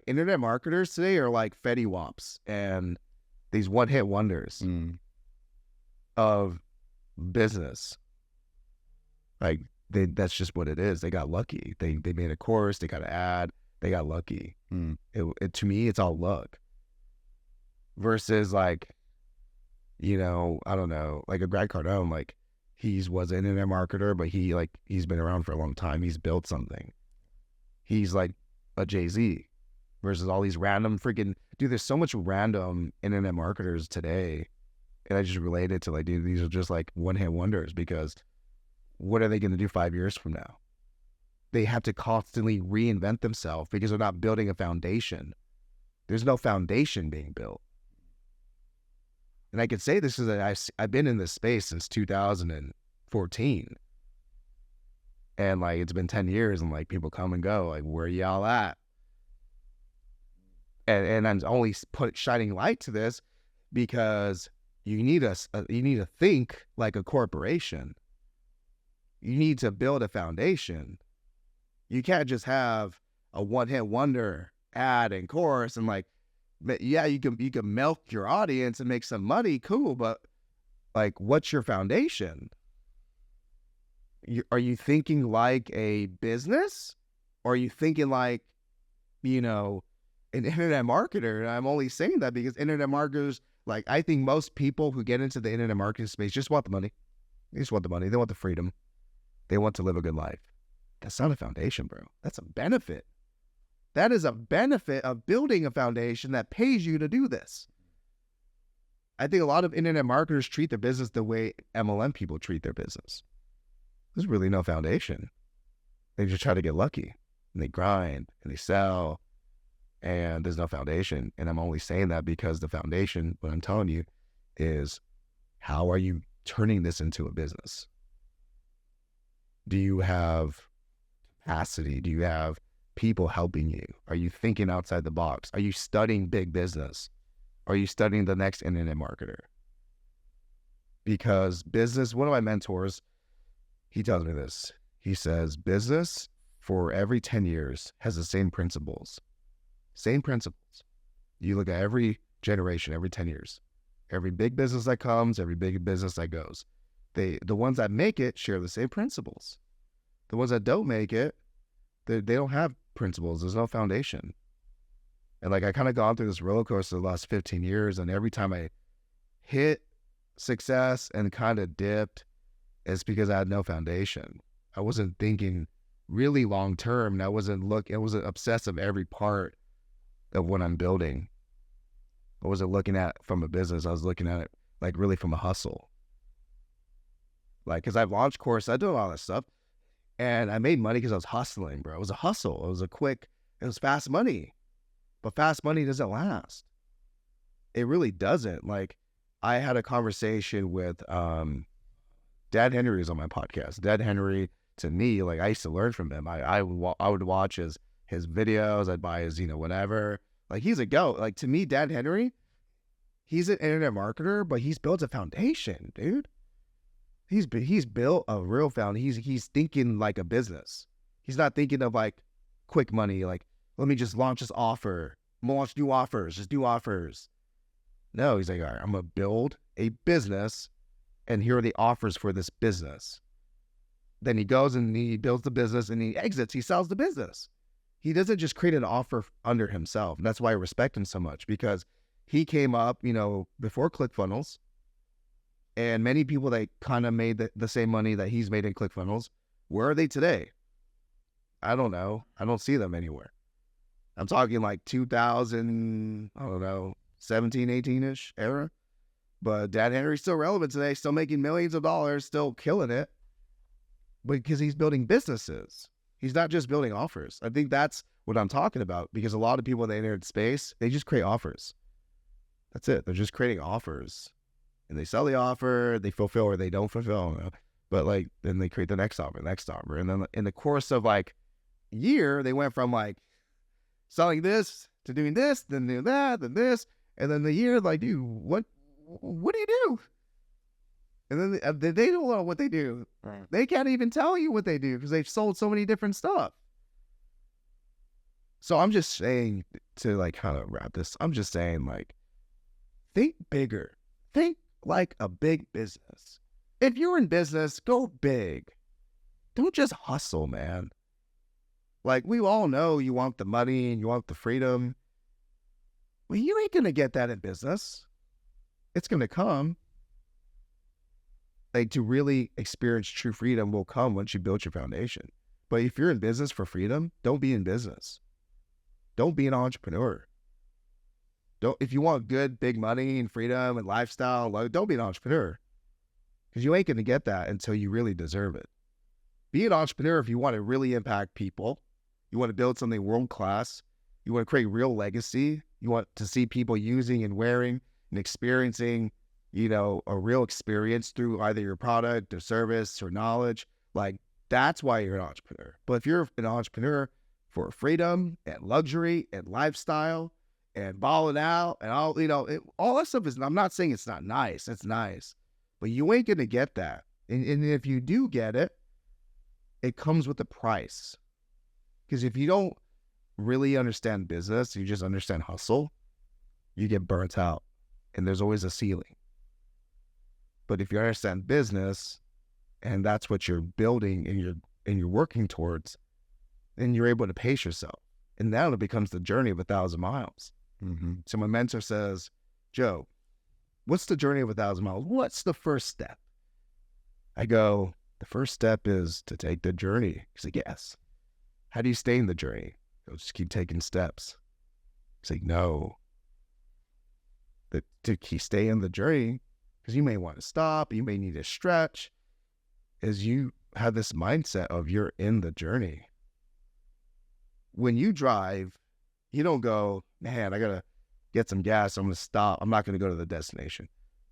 internet marketers today are like Fetty Waps and these one-hit wonders of business. Like that's just what it is. They got lucky. They made a course, they got an ad, they got lucky. To me, it's all luck. Versus like, you know, I don't know, like a Grant Cardone, like was an internet marketer, but he's been around for a long time. He's built something. He's like a Jay-Z versus all these random freaking, dude, there's so much random internet marketers today. And I just relate it to like, dude, these are just like one-hit wonders, because what are they going to do 5 years from now? They have to constantly reinvent themselves because they're not building a foundation. There's no foundation being built. And I could say this is that I've been in this space since 2014. And like, it's been 10 years and like people come and go, like, where y'all at? And I'm only shining light to this because you need to think like a corporation. You need to build a foundation. You can't just have a one-hit wonder ad and course and like, yeah, you can milk your audience and make some money, cool, but like, what's your foundation? Are you thinking like a business, or are you thinking like, you know, an internet marketer? And I'm only saying that because internet marketers, like, I think most people who get into the internet marketing space just want the money. They just want the money. They want the freedom. They want to live a good life. That's not a foundation, bro. That's a benefit. That is a benefit of building a foundation that pays you to do this. I think a lot of internet marketers treat their business the way MLM people treat their business. There's really no foundation. They just try to get lucky, and they grind and they sell, and there's no foundation. And I'm only saying that because the foundation, what I'm telling you, is how are you turning this into a business? Do you have capacity? Do you have people helping you? Are you thinking outside the box? Are you studying big business? Are you studying the next internet marketer? Because business, one of my mentors, he tells me this. He says, business for every 10 years has the same principles. Same principles. You look at every generation, every 10 years. Every big business that comes, every big business that goes. The ones that make it share the same principles. The ones that don't make it, they don't have principles. There's no foundation. And like, I kind of gone through this roller coaster the last 15 years, and every time I hit success and kind of dipped, it's because I had no foundation. I wasn't thinking really long term, and I wasn't obsessed of every part of what I'm building. I wasn't looking at it from a business. I was looking at it like really from a hustle. Like, cause I've launched courses, I do a lot of that stuff, and I made money because I was hustling, bro. It was a hustle. It was fast money, but fast money doesn't last. It really doesn't. Like, I had a conversation with, Dad Henry was on my podcast. Dad Henry, to me, like, I used to learn from him. I would watch his videos. I'd buy his, whatever. Like, he's a goat. Like, to me, Dad Henry, he's an internet marketer, but he's built a foundation, dude. He's built a real foundation. He's thinking like a business. He's not thinking of like quick money. Like, let me just launch this offer. I'm gonna launch new offers. Just do offers. No, he's like, all right, I'm gonna build a business, and here are the offers for this business. Then he goes and he builds the business, and he exits. He sells the business. He doesn't just create an offer under himself. And that's why I respect him so much, because he came up, before ClickFunnels. And many people that kind of made the same money that he's made in ClickFunnels, where are they today? I don't know. I don't see them anywhere. I'm talking like 2000, I don't know, 17, 18-ish era. But Dad Henry's still relevant today, still making millions of dollars, still killing it. Because he's building businesses. He's not just building offers. I think that's what I'm talking about, because a lot of people in the internet space, they just create offers. That's it. They're just creating offers. And they sell the offer, they fulfill or they don't fulfill. But like, then they create the next offer. And then in the course of like a year, they went from like selling this to doing this, then doing that, then this. And then the year, like, dude, what do you do? And then they don't know what they do. Right. They can't even tell you what they do because they've sold so many different stuff. So I'm just saying, to like kind of wrap this, I'm just saying, like, think bigger. Think like a big business. If you're in business, go big. Don't just hustle, man. Like, we all know you want the money and you want the freedom. Well, you ain't going to get that in business. It's going to come. Like, to really experience true freedom will come once you build your foundation. But if you're in business for freedom, don't be in business. Don't be an entrepreneur. If you want good, big money and freedom and lifestyle, don't be an entrepreneur. Because you ain't going to get that until you really deserve it. Be an entrepreneur if you want to really impact people. You want to build something world-class. You want to create real legacy. You want to see people using and wearing and experiencing, a real experience through either your product or service or knowledge. Like, that's why you're an entrepreneur. But if you're an entrepreneur for freedom and luxury and lifestyle and balling out and all, all that stuff I'm not saying it's not nice. It's nice. But you ain't going to get that. And if you do get it, it comes with a price. Because if you don't really understand business, you just understand hustle, you get burnt out. And there's always a ceiling. But if you understand business, and that's what you're building and you're working towards, then you're able to pace yourself. And now it becomes the journey of 1,000 miles. Mm-hmm. So my mentor says, Joe, what's the journey of 1,000 miles? What's the first step? I go, the first step is to take the journey. He's like, yes. How do you stay in the journey? I go, just keep taking steps. He's like, no. To stay in the journey, because you may want to stop, you may need to stretch, is you have this mindset of you're in the journey. When you drive, you don't go, man, I got to get some gas. I'm going to stop. I'm not going to go to the destination.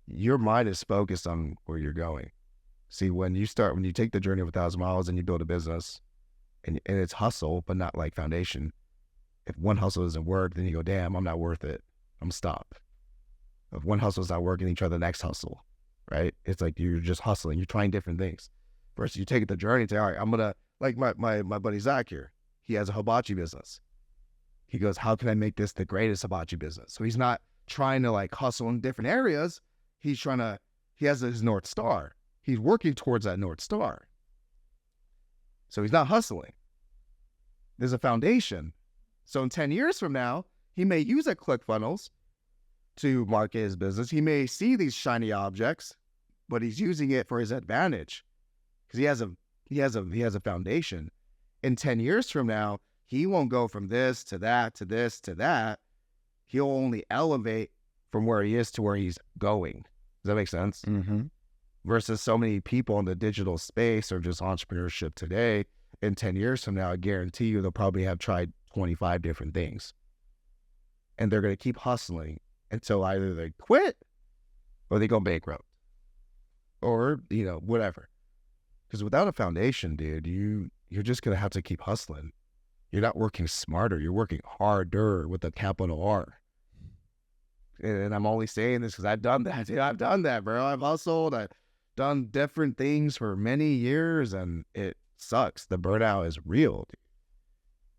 Your mind is focused on where you're going. See, when you take the journey of 1,000 miles and you build a business and it's hustle, but not like foundation. If one hustle doesn't work, then you go, damn, I'm not worth it. I'm stop. If one hustle is not working, you try the next hustle, right? It's like you're just hustling. You're trying different things. Versus you take the journey and say, all right, I'm going to, like my buddy Zach here, he has a hibachi business. He goes, how can I make this the greatest hibachi business? So he's not trying to like hustle in different areas. He has his North Star. He's working towards that North Star. So he's not hustling. There's a foundation. So in 10 years from now, he may use a ClickFunnels to market his business. He may see these shiny objects, but he's using it for his advantage because he has a foundation. In 10 years from now, he won't go from this to that to this to that. He'll only elevate from where he is to where he's going. Does that make sense? Mm-hmm. Versus so many people in the digital space or just entrepreneurship today, in 10 years from now, I guarantee you they'll probably have tried 25 different things. And they're going to keep hustling until either they quit or they go bankrupt or, whatever. Because without a foundation, dude, you're just going to have to keep hustling. You're not working smarter. You're working harder with a capital R. And I'm only saying this because I've done that. Dude, I've done that, bro. I've hustled. I've done different things for many years, and it sucks. The burnout is real,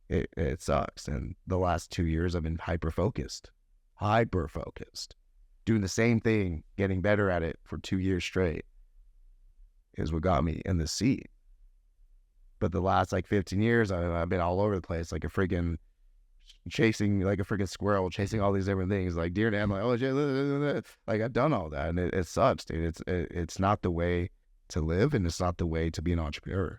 dude. It sucks. And the last 2 years, I've been hyper-focused. Doing the same thing, getting better at it for 2 years straight is what got me in the seat. But the last 15 years, I've been all over the place, like a freaking squirrel, chasing all these different things, like deer to like, oh shit, like I've done all that, and it sucks, dude. It's not the way to live, and it's not the way to be an entrepreneur.